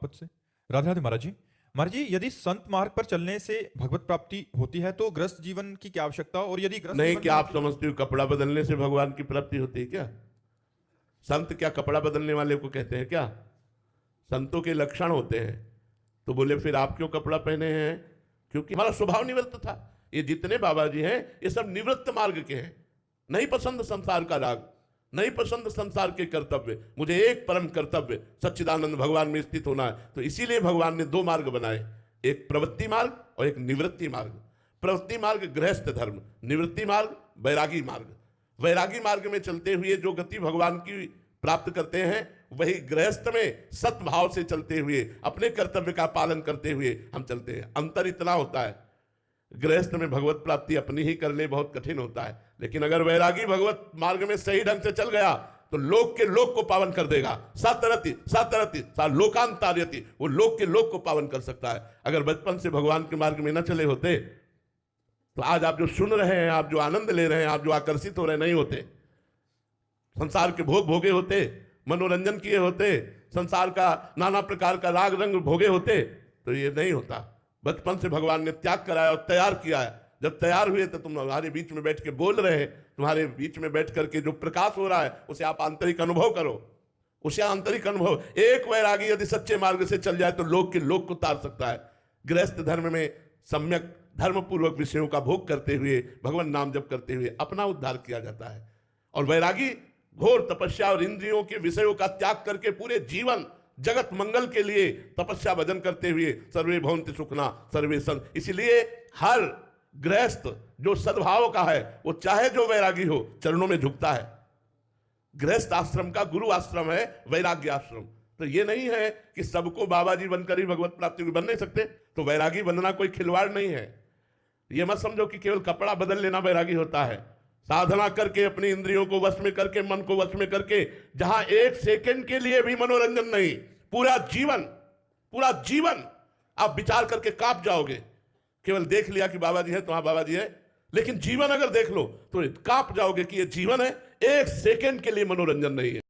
खुद से। राधे राधे महाराज जी। महाराज जी, यदि संत मार्ग पर चलने से भगवत प्राप्ति होती है तो गृहस्थ जीवन की क्या आवश्यकता, और यदि गृहस्थ नहीं, जीवन क्या में आप समझते हो कपड़ा बदलने से भगवान की प्राप्ति होती है क्या? संत क्या कपड़ा बदलने वाले को कहते हैं क्या? संतों के लक्षण होते हैं। तो बोले फिर आप क्यों कपड़ा पहने हैं? क्योंकि हमारा स्वभाव निवृत्त था। ये जितने बाबा जी हैं ये सब निवृत्त मार्ग के हैं। नहीं पसंद संसार का राग, नहीं पसंद संसार के कर्तव्य, मुझे एक परम कर्तव्य सच्चिदानंद भगवान में स्थित होना है। तो इसीलिए भगवान ने दो मार्ग बनाए, एक प्रवृत्ति मार्ग और एक निवृत्ति मार्ग। प्रवृत्ति मार्ग गृहस्थ धर्म, निवृत्ति मार्ग वैरागी मार्ग। वैरागी मार्ग में चलते हुए जो गति भगवान की प्राप्त करते हैं वही गृहस्थ में सत्भाव से चलते हुए अपने कर्तव्य का पालन करते हुए हम चलते हैं। अंतर इतना होता है, गृहस्थ में भगवत प्राप्ति अपनी ही करने बहुत कठिन होता है, लेकिन अगर वैरागी भगवत मार्ग में सही ढंग से चल गया तो लोक के लोक को पावन कर देगा। सातरति सातरति सा लोकांतार्यति, वो लोक के लोक को पावन कर सकता है। अगर बचपन से भगवान के मार्ग में न चले होते तो आज आप जो सुन रहे हैं, आप जो आनंद ले रहे हैं, आप जो आकर्षित हो रहे नहीं होते। संसार के भोग भोगे होते, मनोरंजन किए होते, संसार का नाना प्रकार का राग रंग भोगे होते तो ये नहीं होता। बचपन से भगवान ने त्याग कराया और तैयार किया है। जब तैयार हुए तो तुम्हारे बीच में बैठ के बोल रहे हैं, तुम्हारे बीच में बैठ करके जो प्रकाश हो रहा है उसे आप आंतरिक अनुभव करो, उसे आंतरिक अनुभव। एक वैरागी यदि सच्चे मार्ग से चल जाए तो लोक के लोक को तार सकता है। गृहस्थ धर्म में सम्यक धर्म पूर्वक विषयों का भोग करते हुए, भगवान नाम जप करते हुए अपना उद्धार किया जाता है। और वैरागी घोर तपस्या और इंद्रियों के विषयों का त्याग करके पूरे जीवन जगत मंगल के लिए तपस्या भजन करते हुए सर्वे भवन्ति सुखना सर्वे संत। इसलिए हर गृहस्थ जो सद्भाव का है वो चाहे जो वैरागी हो चरणों में झुकता है। गृहस्थ आश्रम का गुरु आश्रम है वैराग्य आश्रम। तो ये नहीं है कि सबको बाबा जी बनकर ही भगवत प्राप्ति बन नहीं सकते। तो वैरागी बनना कोई खिलवाड़ नहीं है। ये मत समझो कि केवल कपड़ा बदल लेना वैरागी होता है। साधना करके अपनी इंद्रियों को वश में करके, मन को वश में करके, जहां एक सेकंड के लिए भी मनोरंजन नहीं, पूरा जीवन आप विचार करके कांप जाओगे। केवल देख लिया कि बाबा जी है तो हाँ बाबा जी है, लेकिन जीवन अगर देख लो तो कांप जाओगे कि ये जीवन है, एक सेकंड के लिए मनोरंजन नहीं है।